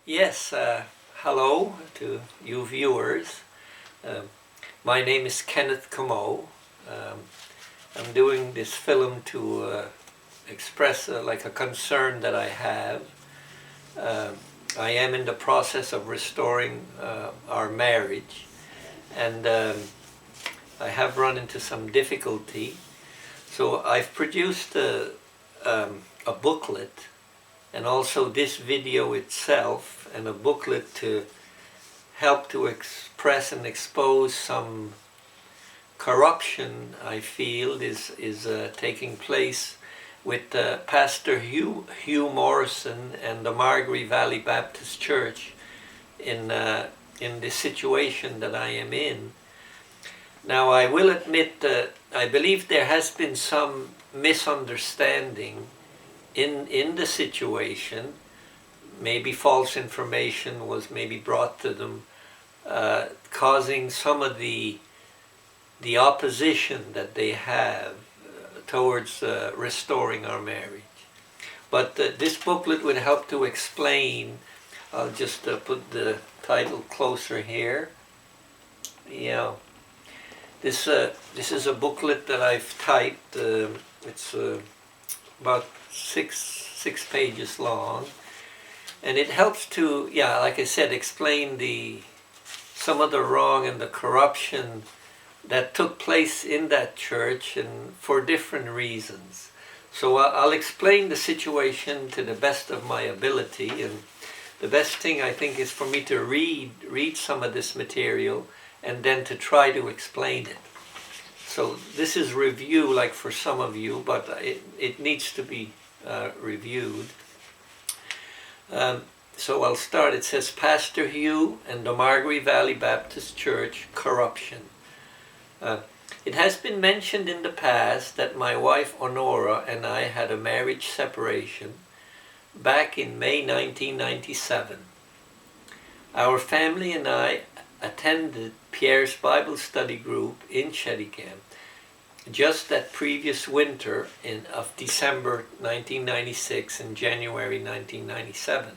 Yes, hello to you viewers. Um, my name is Kenneth Como. Um, I'm doing this film to express like a concern that I have. Um I am in the process of restoring our marriage, and I have run into some difficulty. So I've produced a booklet, and also this video itself, and a booklet to help to express and expose some corruption I feel is taking place with Pastor Hugh Morrison and the Margery Valley Baptist Church in the situation that I am in. Now I will admit that I believe there has been some misunderstanding in the situation. Maybe false information was maybe brought to them, causing some of the opposition that they have towards restoring our marriage. But this booklet would help to explain. I'll just put the title closer here. Yeah, this is a booklet that I've typed. It's about six pages long, and it helps to, yeah, like I said, explain some of the wrong and the corruption that took place in that church, and for different reasons. So I'll explain the situation to the best of my ability, and the best thing I think is for me to read some of this material and then to try to explain it. So this is review, like for some of you, but it needs to be reviewed. So I'll start. It says, Pastor Hugh and the Margery Valley Baptist Church, corruption. It has been mentioned in the past that my wife Honora and I had a marriage separation back in May 1997. Our family and I attended Pierre's Bible study group in Cheticamp just that previous winter of December 1996 and January 1997.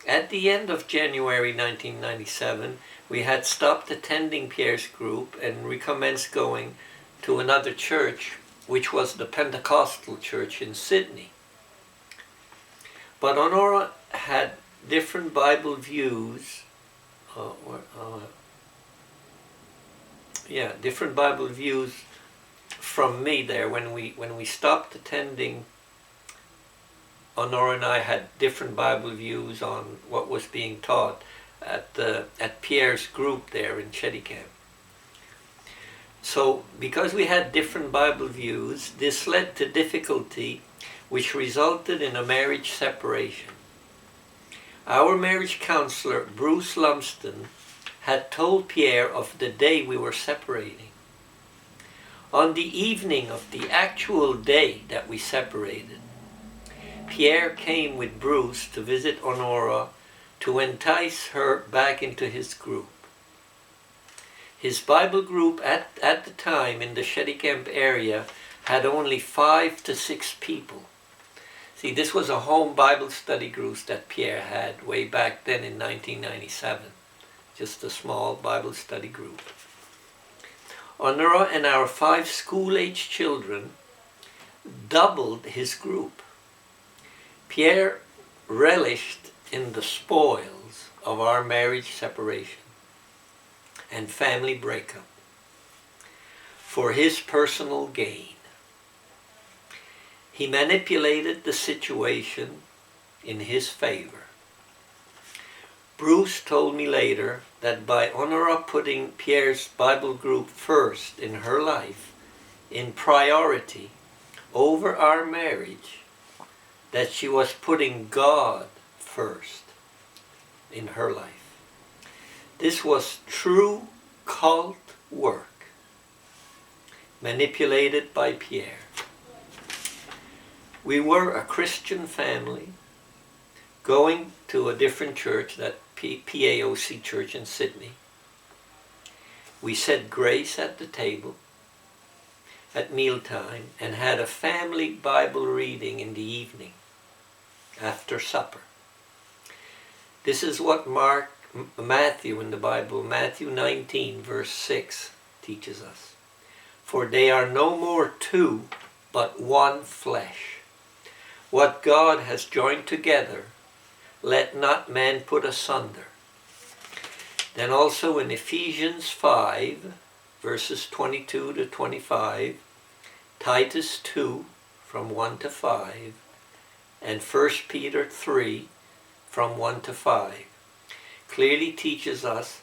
At the end of January 1997, we had stopped attending Pierre's group and recommenced going to another church, which was the Pentecostal church in Sydney. But Honora had different Bible views, different Bible views from me there. When we stopped attending, Honora and I had different Bible views on what was being taught at Pierre's group there in Cheticamp. So because we had different Bible views, this led to difficulty, which resulted in a marriage separation. Our marriage counselor, Bruce Lumsden, had told Pierre of the day we were separating. On the evening of the actual day that we separated, Pierre came with Bruce to visit Honora to entice her back into his group. His Bible group at the time in the Cheticamp area had only 5 to 6 people. See, this was a home Bible study group that Pierre had way back then in 1997. Just a small Bible study group. Honora and our 5 school-age children doubled his group. Pierre relished in the spoils of our marriage separation and family breakup for his personal gain. He manipulated the situation in his favor. Bruce told me later that by Honora putting Pierre's Bible group first in her life, in priority over our marriage, that she was putting God first in her life. This was true cult work, manipulated by Pierre. We were a Christian family going to a different church, that PAOC church in Sydney. We said grace at the table at mealtime and had a family Bible reading in the evening after supper. This is what Matthew in the Bible, Matthew 19 verse 6 teaches us. For they are no more two, but one flesh. What God has joined together, let not man put asunder. Then also in Ephesians 5, verses 22 to 25, Titus 2, from 1 to 5, and 1 Peter 3, from 1 to 5, clearly teaches us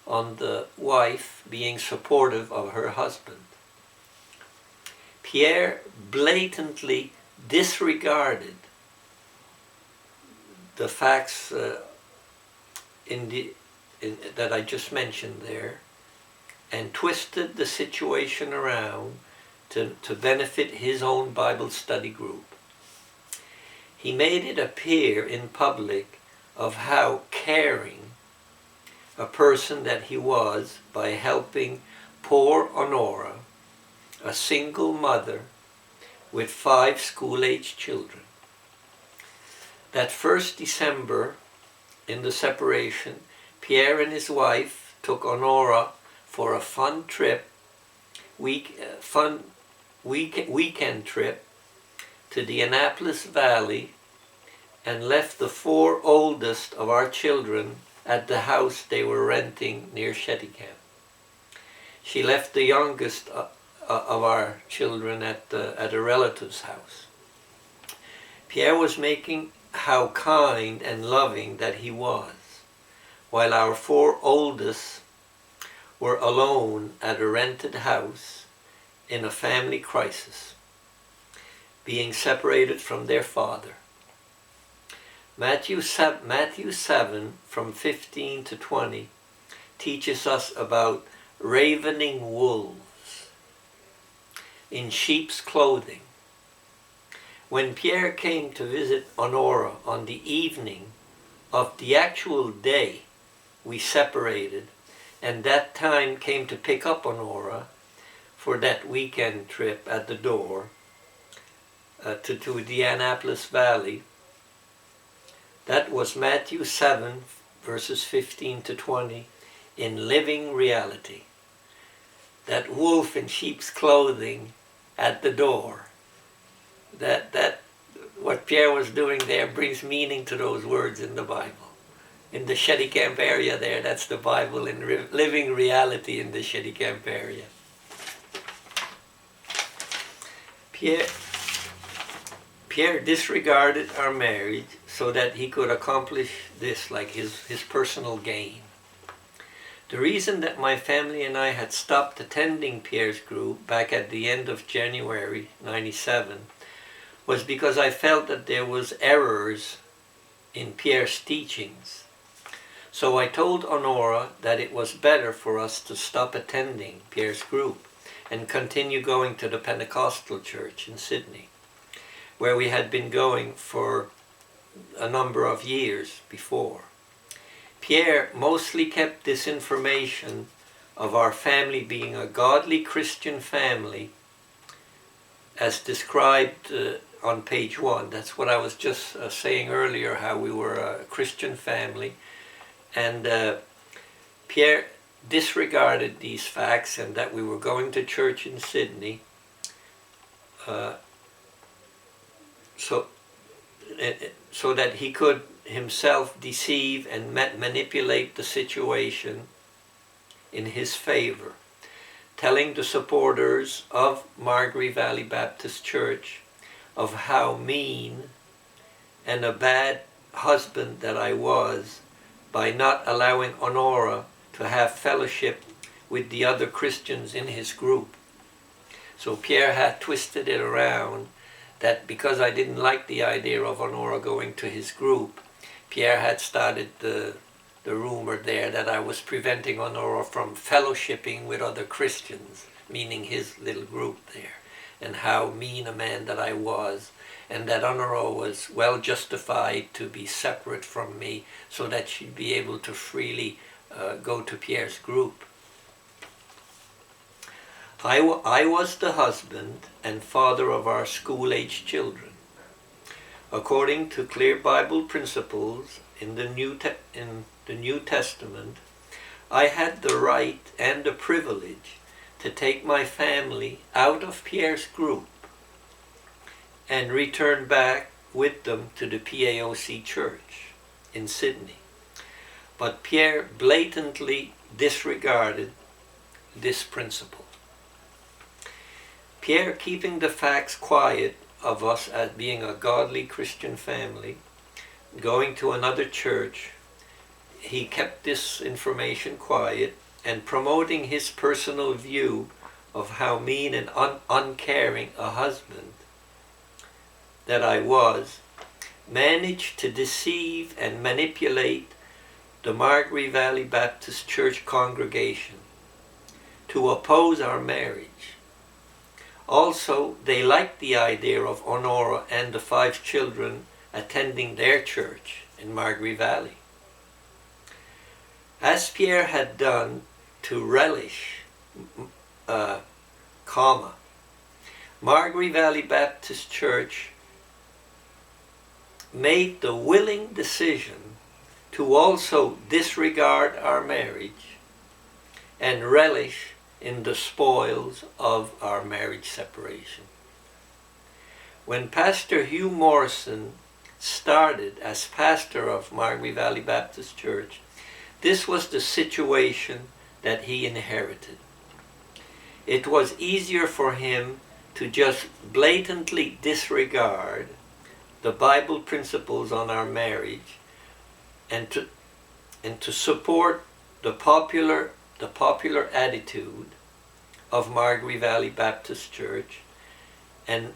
on the wife being supportive of her husband. Pierre blatantly disregarded the facts that I just mentioned there, and twisted the situation around to benefit his own Bible study group. He made it appear in public of how caring a person that he was by helping poor Honora, a single mother with 5 school-age children. That first December, in the separation, Pierre and his wife took Honora for a fun trip, weekend trip to the Annapolis Valley, and left the 4 oldest of our children at the house they were renting near Shettycamp. She left the youngest of our children at a relative's house. Pierre was making how kind and loving that he was, while our 4 oldest were alone at a rented house in a family crisis, being separated from their father. Matthew 7 from 15 to 20 teaches us about ravening wolves in sheep's clothing. When Pierre came to visit Honora on the evening of the actual day we separated, and that time came to pick up Honora for that weekend trip at the door to the Annapolis Valley, that was Matthew 7 verses 15 to 20 in living reality. That wolf in sheep's clothing at the door. That what Pierre was doing there brings meaning to those words in the Bible. In the Shettycamp area there, that's the Bible in living reality in the Shettycamp area. Pierre disregarded our marriage so that he could accomplish this, like his personal gain. The reason that my family and I had stopped attending Pierre's group back at the end of January 97 was because I felt that there was errors in Pierre's teachings. So I told Honora that it was better for us to stop attending Pierre's group and continue going to the Pentecostal church in Sydney, where we had been going for a number of years before. Pierre mostly kept this information of our family being a godly Christian family as described on page 1. That's what I was just saying earlier, how we were a Christian family. And Pierre disregarded these facts and that we were going to church in Sydney so that he could himself deceive and manipulate the situation in his favor, telling the supporters of Margery Valley Baptist Church of how mean and a bad husband that I was by not allowing Honora to have fellowship with the other Christians in his group. So Pierre had twisted it around that because I didn't like the idea of Honora going to his group, Pierre had started the rumor there that I was preventing Honora from fellowshipping with other Christians, meaning his little group there, and how mean a man that I was, and that Honora was well justified to be separate from me so that she'd be able to freely go to Pierre's group. I was the husband and father of our school-age children. according to clear Bible principles in the New Testament, I had the right and the privilege to take my family out of Pierre's group and return back with them to the PAOC church in Sydney. But Pierre blatantly disregarded this principle. Pierre, keeping the facts quiet of us as being a godly Christian family, going to another church, he kept this information quiet and promoting his personal view of how mean and uncaring a husband that I was, managed to deceive and manipulate the Margaree Valley Baptist Church congregation to oppose our marriage. Also, they liked the idea of Honora and the 5 children attending their church in Margaree Valley. As Pierre had done to relish, Margaree Valley Baptist Church made the willing decision to also disregard our marriage and relish in the spoils of our marriage separation. When Pastor Hugh Morrison started as pastor of Margaree Valley Baptist Church, this was the situation that he inherited. It was easier for him to just blatantly disregard the Bible principles on our marriage and to support the popular attitude of Margaree Valley Baptist Church and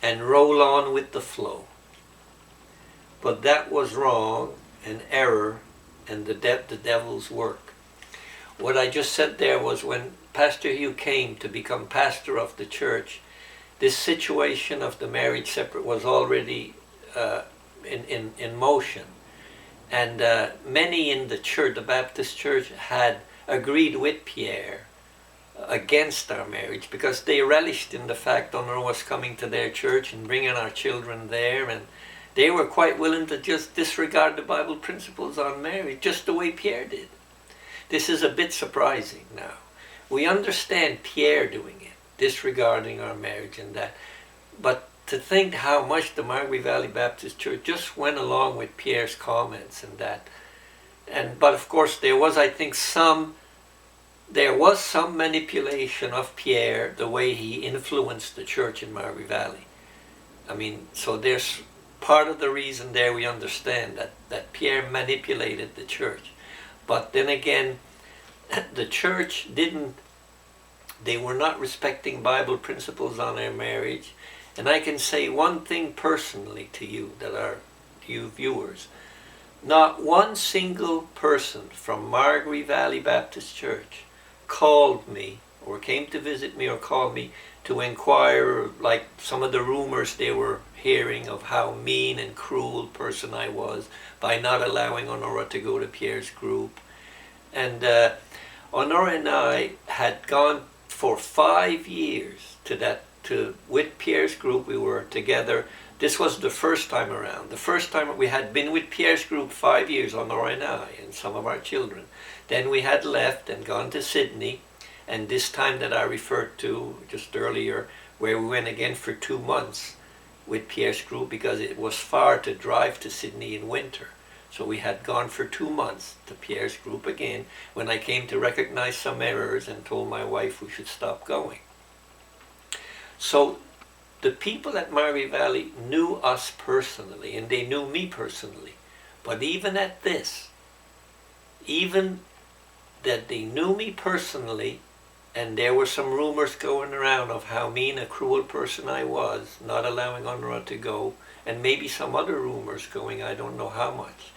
roll on with the flow. But that was wrong, an error, and the devil's work. What I just said there was when Pastor Hugh came to become pastor of the church, this situation of the marriage separate was already in motion. And many in the church, the Baptist church, had agreed with Pierre against our marriage because they relished in the fact Honor was coming to their church and bringing our children there, and they were quite willing to just disregard the Bible principles on marriage just the way Pierre did. This is a bit surprising now. We understand Pierre doing it, disregarding our marriage and that, but to think how much the Margaree Valley Baptist Church just went along with Pierre's comments and that. But of course there was, I think, some manipulation of Pierre, the way he influenced the church in Margaree Valley. I mean, so there's part of the reason there we understand that Pierre manipulated the church. But then again, the church they were not respecting Bible principles on their marriage. And I can say one thing personally to you, you viewers. Not one single person from Margaree Valley Baptist Church called me or came to visit me or called me to inquire, like some of the rumors they were hearing of how mean and cruel person I was by not allowing Honora to go to Pierre's group. And Honora and I had gone for 5 years with Pierre's group. We were together. This was the first time around. The first time we had been with Pierre's group 5 years, Honora and I, and some of our children. Then we had left and gone to Sydney, and this time that I referred to just earlier, where we went again for 2 months with Pierre's group because it was far to drive to Sydney in winter. So we had gone for 2 months to Pierre's group again when I came to recognize some errors and told my wife we should stop going. So the people at Margaree Valley knew us personally, and they knew me personally. But even at this, even that they knew me personally, and there were some rumors going around of how mean a cruel person I was, not allowing Honora to go, and maybe some other rumors going, I don't know how much.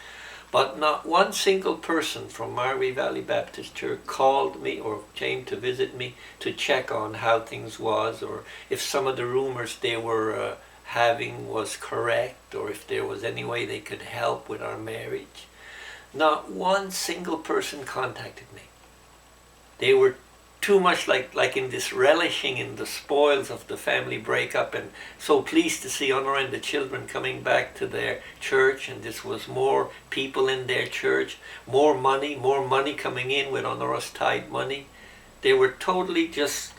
But not one single person from Margaree Valley Baptist Church called me or came to visit me to check on how things was, or if some of the rumors they were having was correct, or if there was any way they could help with our marriage. Not one single person contacted me. They were too much like in this relishing in the spoils of the family breakup, and so pleased to see Honor and the children coming back to their church, and this was more people in their church, more money coming in with Honor's tithe money. They were totally just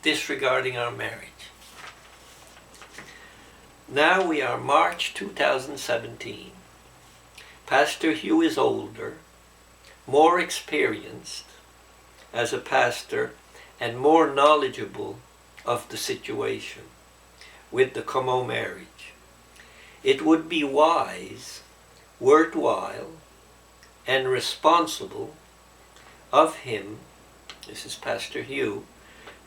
disregarding our marriage. Now we are March 2017. Pastor Hugh is older, more experienced as a pastor, and more knowledgeable of the situation with the Como marriage. It would be wise, worthwhile, and responsible of him, this is Pastor Hugh,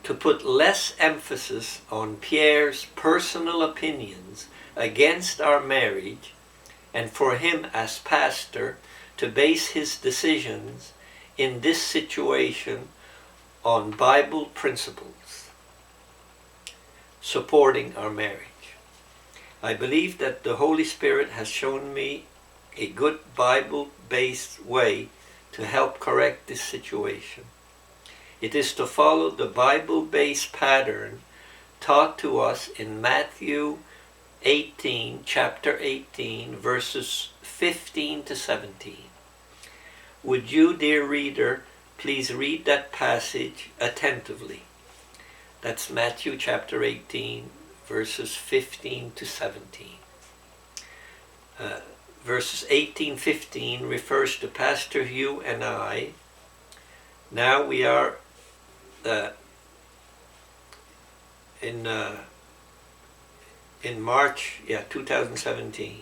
to put less emphasis on Pierre's personal opinions against our marriage, and for him as pastor to base his decisions in this situation on Bible principles supporting our marriage. I believe that the Holy Spirit has shown me a good Bible-based way to help correct this situation. It is to follow the Bible-based pattern taught to us in Matthew 18, chapter 18, verses 15 to 17. Would you, dear reader, please read that passage attentively? That's Matthew chapter 18, verses 15 to 17. Verses 18-15 refers to Pastor Hugh and I. Now we are in March 2017.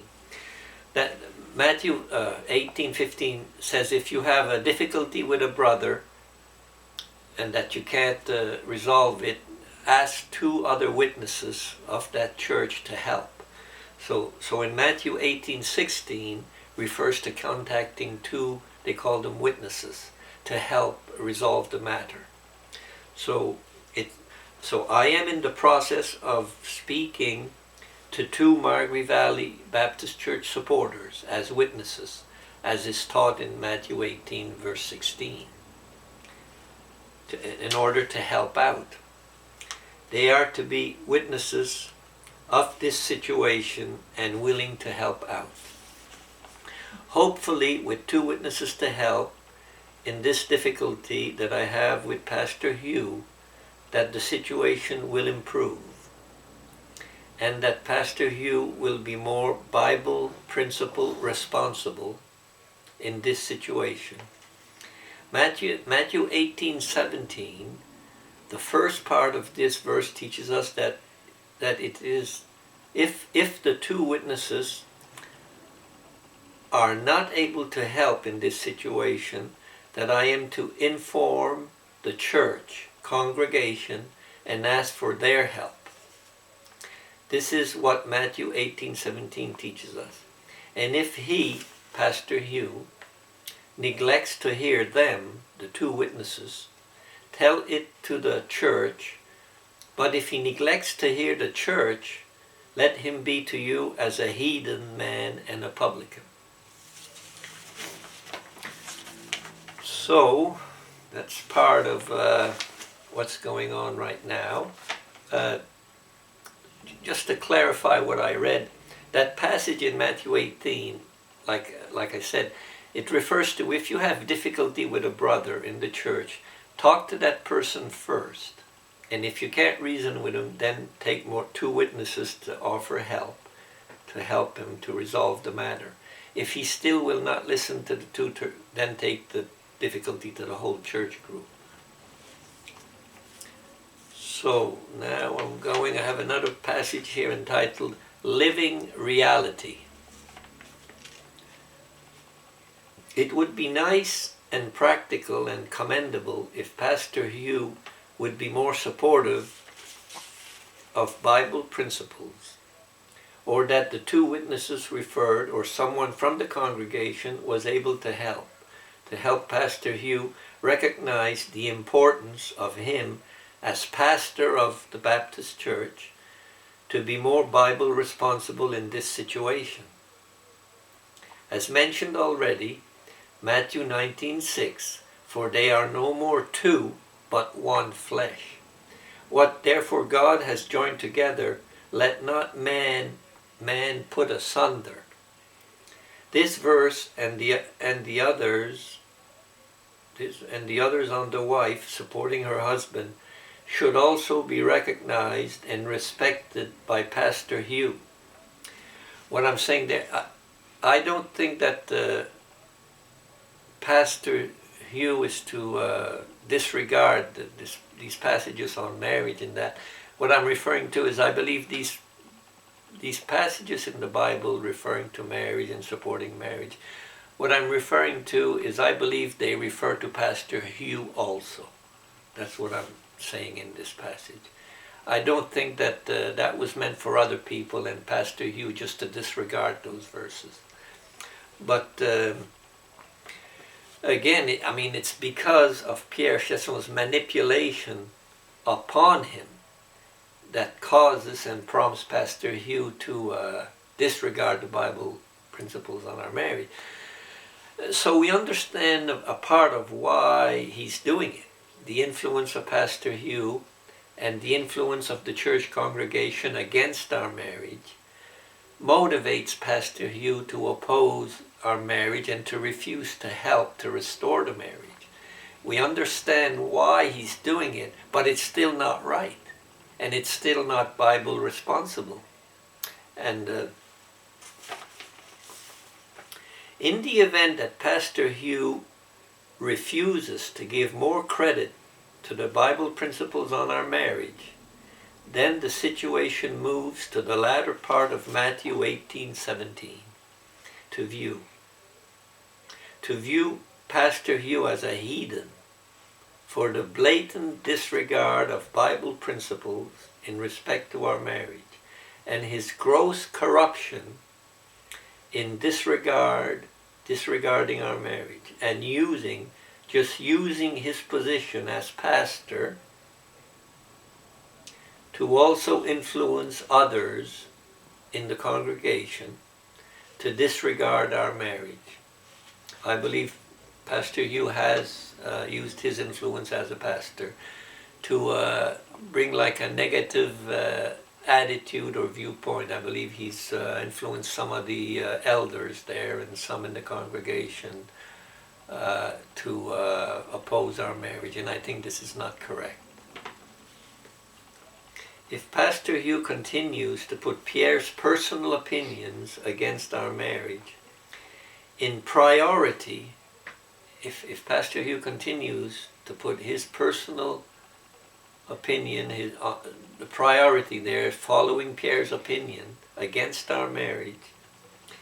That Matthew 18:15 says, if you have a difficulty with a brother and that you can't resolve it, ask 2 other witnesses of that church to help. So in Matthew 18:16 refers to contacting 2, they call them witnesses, to help resolve the matter. So I am in the process of speaking to 2 Margaret Valley Baptist Church supporters as witnesses, as is taught in Matthew 18, verse 16, in order to help out. They are to be witnesses of this situation and willing to help out. Hopefully, with 2 witnesses to help in this difficulty that I have with Pastor Hugh, that the situation will improve, and that Pastor Hugh will be more Bible principle responsible in this situation. Matthew 18:17, the first part of this verse teaches us that it is, if the 2 witnesses are not able to help in this situation, that I am to inform the church congregation and ask for their help. This is what Matthew 18:17 teaches us. And if he, Pastor Hugh, neglects to hear them, the 2 witnesses, tell it to the church. But if he neglects to hear the church, let him be to you as a heathen man and a publican. So, that's part of what's going on right now. Just to clarify what I read, that passage in Matthew 18, like I said, it refers to if you have difficulty with a brother in the church, talk to that person first. And if you can't reason with him, then take 2 witnesses to offer help, to help him to resolve the matter. If he still will not listen to the 2, then take the difficulty to the whole church group. So now I have another passage here entitled Living Reality. It would be nice and practical and commendable if Pastor Hugh would be more supportive of Bible principles, or that the 2 witnesses referred or someone from the congregation was able to help Pastor Hugh recognize the importance of him as pastor of the Baptist Church to be more Bible responsible in this situation. As mentioned already, Matthew 19:6, for they are no more 2, but one flesh. What therefore God has joined together, let not man put asunder. This verse and the others on the wife supporting her husband should also be recognized and respected by Pastor Hugh. What I'm saying there, I don't think that Pastor Hugh is to disregard these passages on marriage and that. What I'm referring to is I believe these passages in the Bible referring to marriage and supporting marriage. What I'm referring to is I believe they refer to Pastor Hugh also. That's what I'm saying in this passage. I don't think that that was meant for other people and Pastor Hugh just to disregard those verses. But again, I mean, it's because of Pierre Chesson's manipulation upon him that causes and prompts Pastor Hugh to disregard the Bible principles on our marriage. So we understand a part of why he's doing it. The influence of Pastor Hugh and the influence of the church congregation against our marriage motivates Pastor Hugh to oppose our marriage and to refuse to help to restore the marriage. We understand why he's doing it, but it's still not right. And it's still not Bible responsible. And in the event that Pastor Hugh refuses to give more credit to the Bible principles on our marriage, then the situation moves to the latter part of Matthew 18:17, to view Pastor Hugh as a heathen for the blatant disregard of Bible principles in respect to our marriage, and his gross corruption in disregarding our marriage, and using his position as pastor to also influence others in the congregation to disregard our marriage. I believe Pastor Hugh has used his influence as a pastor to bring like a negative attitude or viewpoint. I believe he's influenced some of the elders there and some in the congregation to oppose our marriage, and I think this is not correct. If Pastor Hugh continues to put Pierre's personal opinions against our marriage in priority, if Pastor Hugh continues to put his personal opinion, the priority there, following Pierre's opinion against our marriage,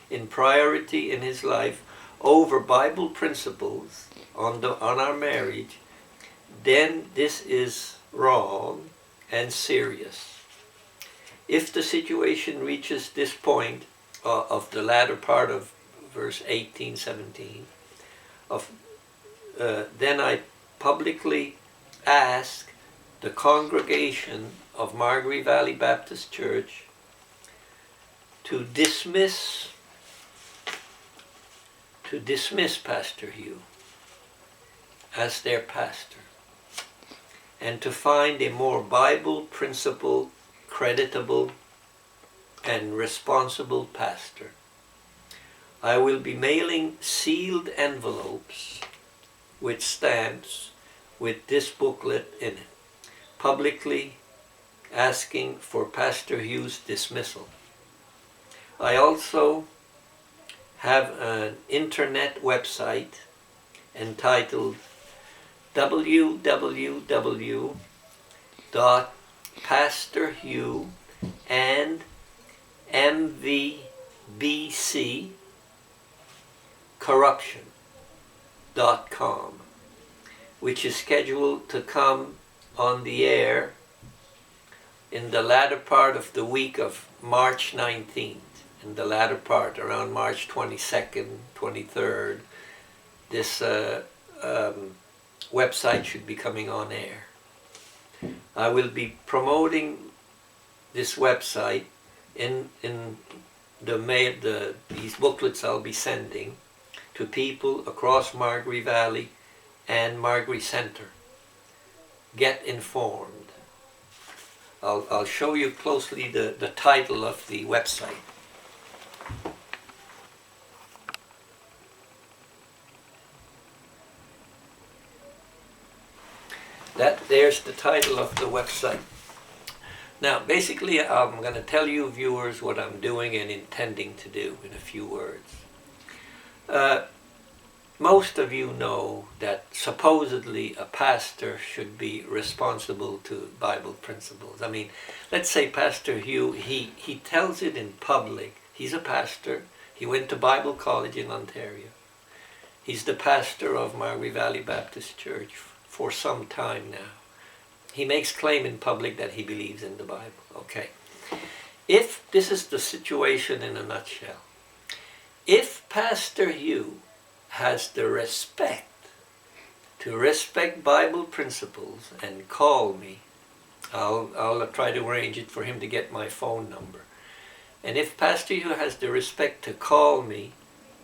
in priority in his life over Bible principles on our marriage, then this is wrong and serious. If the situation reaches this point of the latter part of verse 18-17, then I publicly ask the congregation of Margaree Valley Baptist Church to dismiss Pastor Hugh as their pastor, and to find a more Bible principle, creditable, and responsible pastor. I will be mailing sealed envelopes with stamps with this booklet in it, publicly asking for Pastor Hugh's dismissal. I also have an internet website entitled www.pastorhugh and M.V.B.C. corruption.com, which is scheduled to come on the air in the latter part of the week of March 19th, in the latter part, around March 22nd, 23rd, this website should be coming on air. I will be promoting this website in the mail, these booklets I'll be sending to people across Margaree Valley and Margaree Center. get informed. I'll show you closely the title of the website. There's the title of the website. Now, basically, I'm going to tell you viewers what I'm doing and intending to do in a few words. Most of you know that supposedly a pastor should be responsible to Bible principles. I mean, let's say Pastor Hugh, he tells it in public. He's a pastor. He went to Bible college in Ontario. He's the pastor of M.V.B.C Valley Baptist Church for some time now. He makes claim in public that he believes in the Bible. Okay. If this is the situation in a nutshell, if Pastor Hugh has the respect to respect Bible principles and call me, I'll try to arrange it for him to get my phone number. And if Pastor Hugh has the respect to call me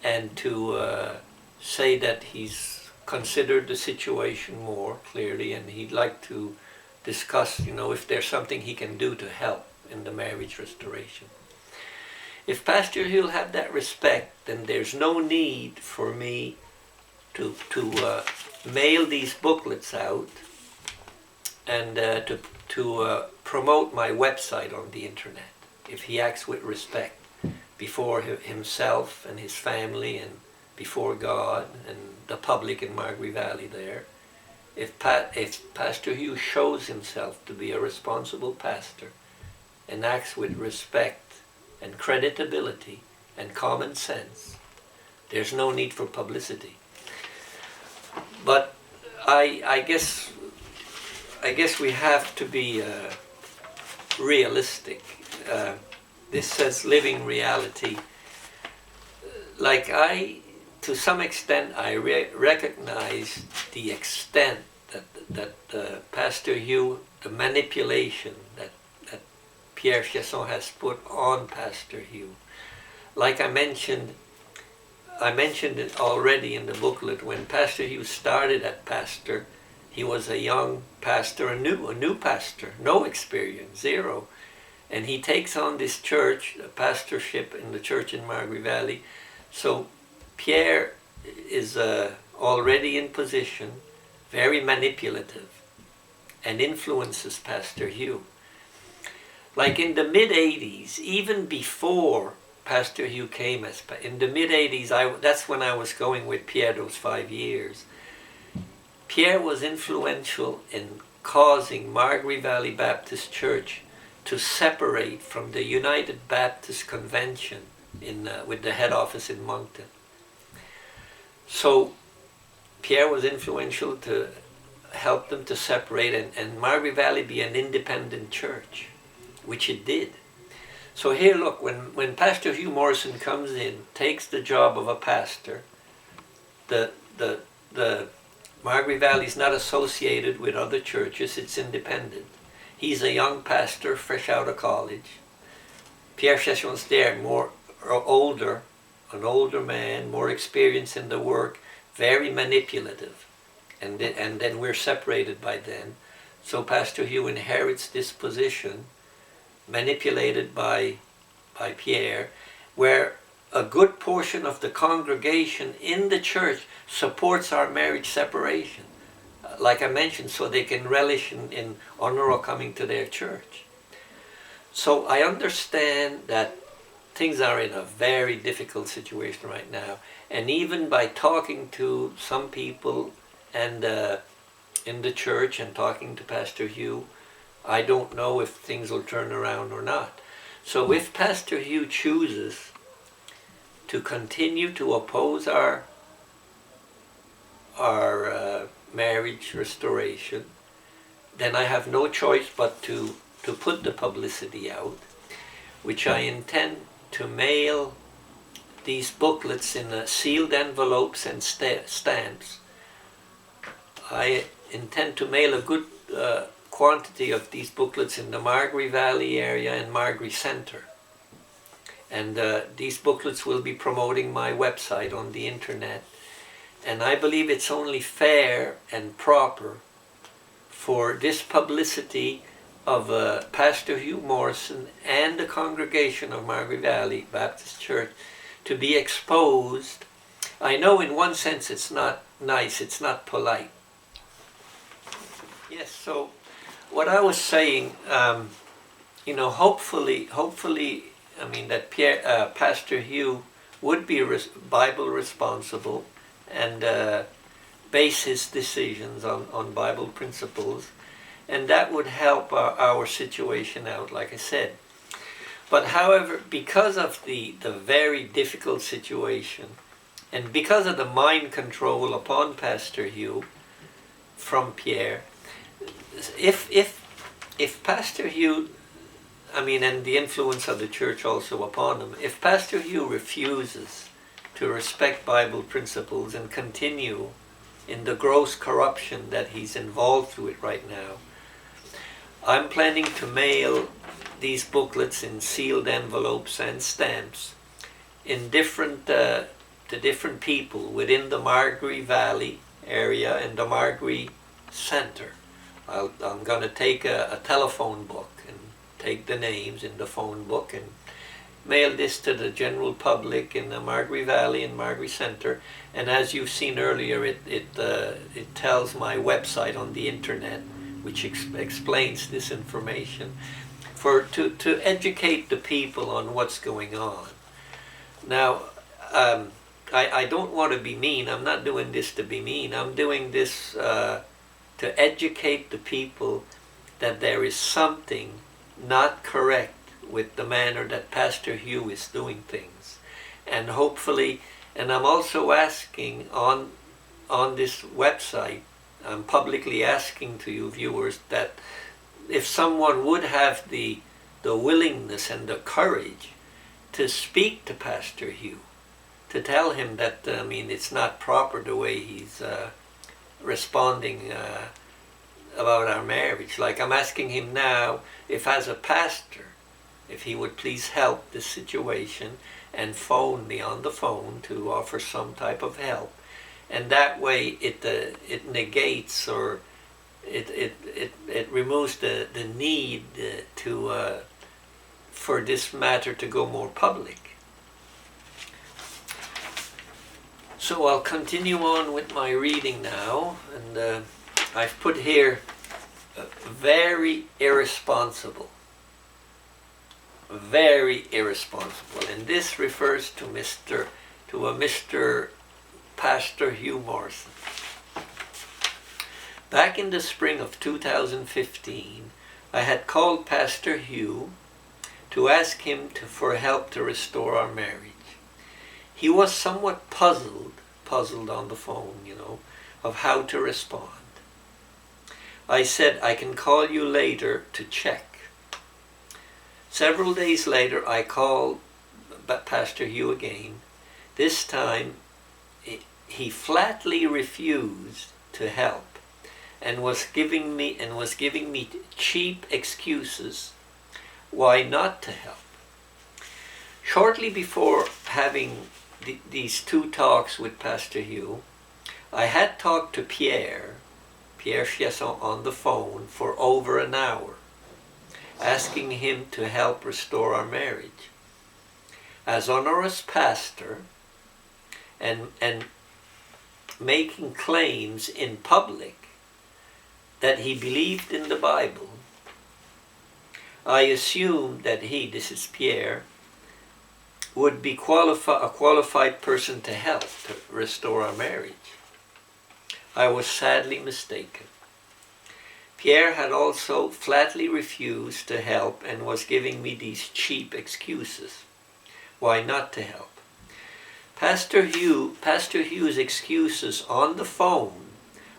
and to say that he's considered the situation more clearly and he'd like to discuss, if there's something he can do to help in the marriage restoration. If Pastor Hugh will have that respect, then there's no need for me to mail these booklets out and to promote my website on the internet. If he acts with respect before himself and his family and before God and the public in Margaret Valley there, if Pastor Hugh shows himself to be a responsible pastor and acts with respect and creditability and common sense, there's no need for publicity. But I guess we have to be realistic. This says living reality. To some extent, I recognize the extent that Pastor Hugh, the manipulation that Pierre Chesson has put on Pastor Hugh. Like I mentioned it already in the booklet, when Pastor Hugh started at pastor, he was a young pastor, a new pastor, no experience, zero. And he takes on this church, a pastorship in the church in Margaret Valley. So Pierre is already in position, very manipulative, and influences Pastor Hugh. Like in the mid-'80s, even before Pastor Hugh came in the mid-'80s, that's when I was going with Pierre those 5 years. Pierre was influential in causing Margaret Valley Baptist Church to separate from the United Baptist Convention with the head office in Moncton. So Pierre was influential to help them to separate and Margaret Valley be an independent church, which it did. So here, look, when Pastor Hugh Morrison comes in, takes the job of a pastor, the Margaret Valley is not associated with other churches, it's independent. He's a young pastor, fresh out of college. Pierre Chesson's there, an older man, more experience in the work, very manipulative. And then we're separated by then. So Pastor Hugh inherits this position, manipulated by Pierre, where a good portion of the congregation in the church supports our marriage separation. Like I mentioned, so they can relish in Honora coming to their church. So I understand that things are in a very difficult situation right now. And even by talking to some people and in the church and talking to Pastor Hugh, I don't know if things will turn around or not. So if Pastor Hugh chooses to continue to oppose our marriage restoration, then I have no choice but to put the publicity out, which I intend to mail these booklets in sealed envelopes and stamps. I intend to mail a good quantity of these booklets in the Margaret Valley area and Margaret Center. And these booklets will be promoting my website on the internet. And I believe it's only fair and proper for this publicity of Pastor Hugh Morrison and the congregation of Margaret Valley Baptist Church to be exposed. I know in one sense it's not nice, it's not polite. Yes, so what I was saying, hopefully, I mean that Pastor Hugh would be Bible responsible and base his decisions on Bible principles, and that would help our situation out, like I said. But however, because of the very difficult situation, and because of the mind control upon Pastor Hugh from Pierre, if Pastor Hugh, and the influence of the church also upon him, if Pastor Hugh refuses to respect Bible principles and continue in the gross corruption that he's involved with right now, I'm planning to mail these booklets in sealed envelopes and stamps in to different people within the Margaret Valley area and the Margaret Center. I'm going to take a telephone book and take the names in the phone book and mail this to the general public in the Margaret Valley and Margaret Center. And as you've seen earlier, it tells my website on the internet, which explains this information, to educate the people on what's going on. Now, I don't want to be mean. I'm not doing this to be mean. I'm doing this to educate the people that there is something not correct with the manner that Pastor Hugh is doing things. And hopefully, and I'm also asking on this website, I'm publicly asking to you viewers that if someone would have the willingness and the courage to speak to Pastor Hugh, to tell him that, it's not proper the way he's responding about our marriage. Like, I'm asking him now, if as a pastor, if he would please help this situation and phone me on the phone to offer some type of help. And that way it negates, or it removes the need for this matter to go more public. So I'll continue on with my reading now, and I've put here very irresponsible, and this refers to Mr. Pastor Hugh Morrison. Back in the spring of 2015, I had called Pastor Hugh to ask him for help to restore our marriage. He was somewhat puzzled on the phone, of how to respond. I said, I can call you later to check. Several days later, I called Pastor Hugh again. This time, he flatly refused to help and was giving me cheap excuses why not to help. Shortly before having these two talks with Pastor Hugh, I had talked to Pierre Chiasson on the phone for over an hour, asking him to help restore our marriage. As honorous pastor and making claims in public that he believed in the Bible, I assumed that this is Pierre, would be a qualified person to help to restore our marriage. I was sadly mistaken. Pierre had also flatly refused to help and was giving me these cheap excuses why not to help. Pastor Hugh's excuses on the phone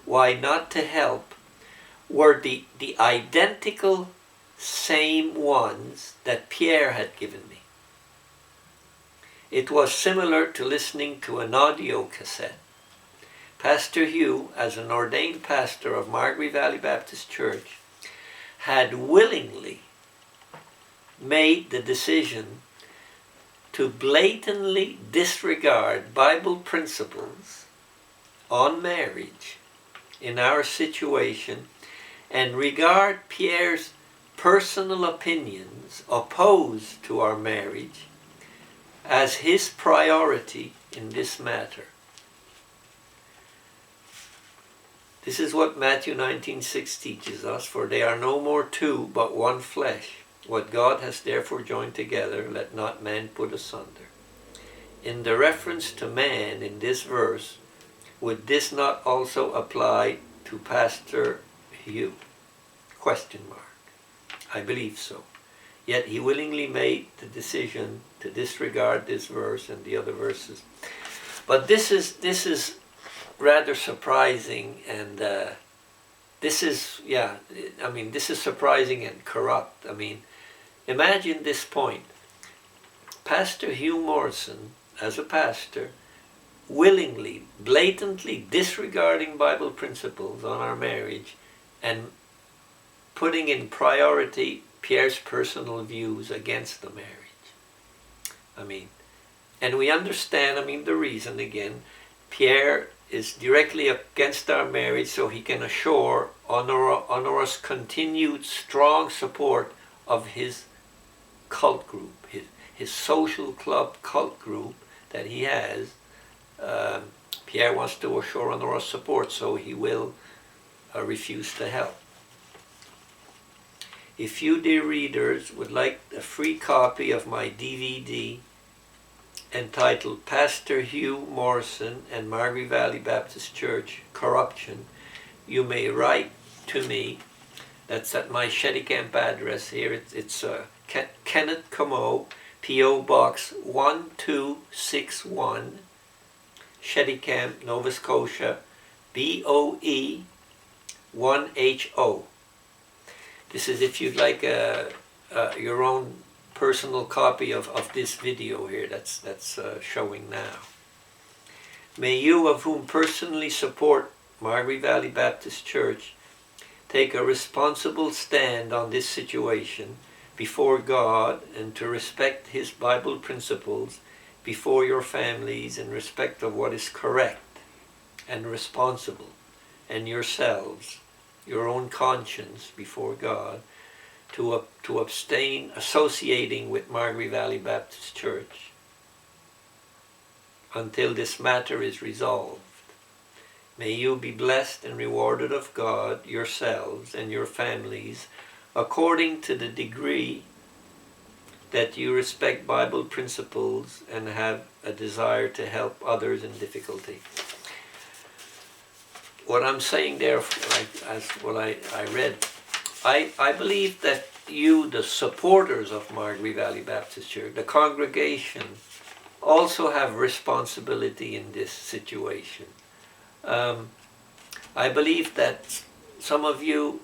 why not to help were the identical same ones that Pierre had given me. It was similar to listening to an audio cassette. Pastor Hugh, as an ordained pastor of Margaret Valley Baptist Church, had willingly made the decision to blatantly disregard Bible principles on marriage in our situation and regard Pierre's personal opinions opposed to our marriage as his priority in this matter. This is what Matthew 19:6 teaches us, for they are no more two, but one flesh. What God has therefore joined together, let not man put asunder. In the reference to man in this verse, would this not also apply to Pastor Hugh? Question mark. I believe so. Yet he willingly made the decision to disregard this verse and the other verses. But this is rather surprising, and this is surprising and corrupt. I mean, imagine this point. Pastor Hugh Morrison, as a pastor, willingly, blatantly disregarding Bible principles on our marriage and putting in priority Pierre's personal views against the marriage. I mean, and we understand, the reason again. Pierre is directly against our marriage, so he can honor us continued strong support of his cult group, his social club cult group that he has. Pierre wants to honor us support, so he will refuse to help. If you, dear readers, would like a free copy of my DVD entitled Pastor Hugh Morrison and Margaret Valley Baptist Church Corruption, you may write to me. That's at my Shedicamp address here. It's Kenneth Comeau, P.O. Box 1261, Shedicamp, Nova Scotia, BOE 1HO. This is if you'd like your own personal copy of this video here that's showing now. May you, of whom personally support Margaret Valley Baptist Church, take a responsible stand on this situation before God and to respect His Bible principles before your families in respect of what is correct and responsible, and yourselves, your own conscience before God, to abstain associating with Margaret Valley Baptist Church until this matter is resolved. May you be blessed and rewarded of God, yourselves and your families, according to the degree that you respect Bible principles and have a desire to help others in difficulty. What I'm saying there, as what I read, I believe that you, the supporters of Margaret Valley Baptist Church, the congregation, also have responsibility in this situation. I believe that some of you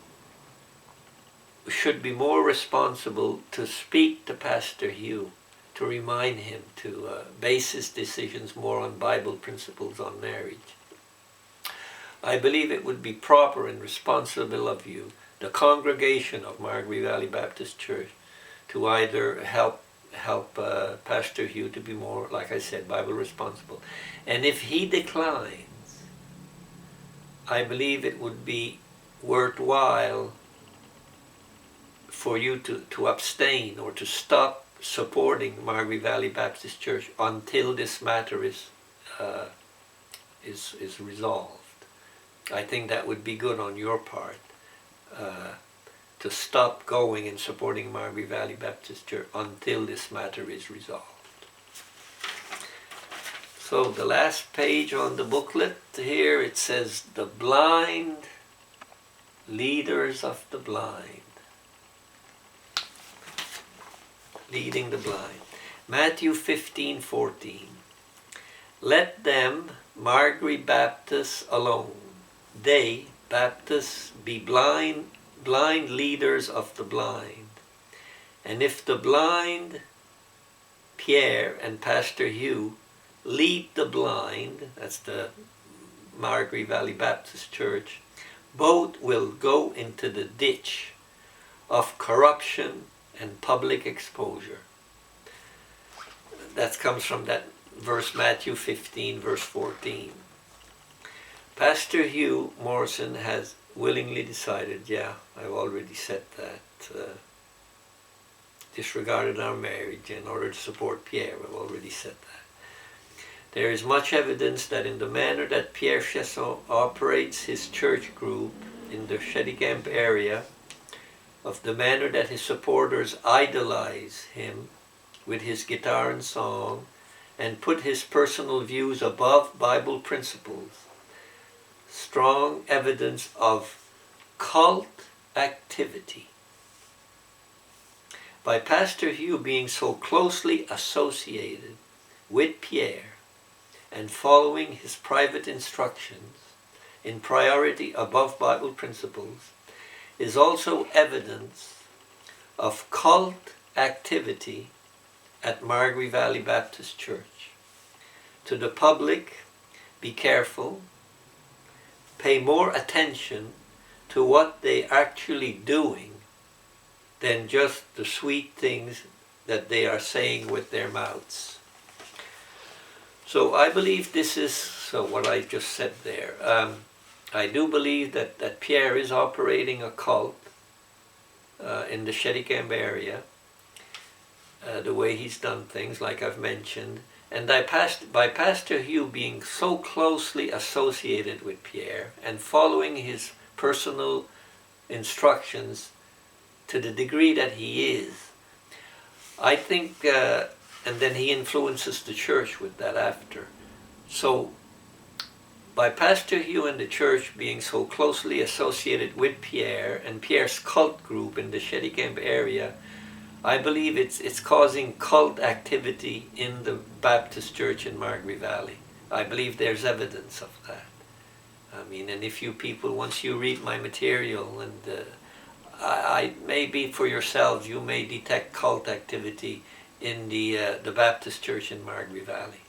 should be more responsible to speak to Pastor Hugh, to remind him to base his decisions more on Bible principles on marriage. I believe it would be proper and responsible of you, the congregation of Margaret Valley Baptist Church, to either help Pastor Hugh to be more, like I said, Bible responsible. And if he declines, I believe it would be worthwhile for you to abstain or to stop supporting Margaret Valley Baptist Church until this matter is resolved. I think that would be good on your part, to stop going and supporting Margaret Valley Baptist Church until this matter is resolved. So the last page on the booklet here, it says, the blind, leaders of the blind. Leading the blind. Matthew 15:14. Let them, Margaret Baptists alone, they, Baptists, be blind leaders of the blind. And if the blind, Pierre and Pastor Hugh, lead the blind, that's the Margaret Valley Baptist Church, both will go into the ditch of corruption and public exposure. That comes from that verse, Matthew 15, verse 14. Pastor Hugh Morrison has willingly decided, yeah, I've already said that, disregarded our marriage in order to support Pierre. I've already said that. There is much evidence that in the manner that Pierre Chesson operates his church group in the Shedigamp area, of the manner that his supporters idolize him with his guitar and song and put his personal views above Bible principles, strong evidence of cult activity. By Pastor Hugh being so closely associated with Pierre and following his private instructions in priority above Bible principles, is also evidence of cult activity at Margaree Valley Baptist Church. To the public, be careful, pay more attention to what they're actually doing than just the sweet things that they are saying with their mouths. So I believe this is what I just said there. I do believe that Pierre is operating a cult in the Shedigamp area, the way he's done things, like I've mentioned. And by Pastor Hugh being so closely associated with Pierre and following his personal instructions to the degree that he is, I think, and then he influences the church with that after. So by Pastor Hugh and the church being so closely associated with Pierre and Pierre's cult group in the Shedigamp area, I believe it's causing cult activity in the Baptist church in Margaree Valley. I believe there's evidence of that. I mean, and if you people, once you read my material, and I maybe for yourselves, you may detect cult activity in the Baptist church in Margaree Valley.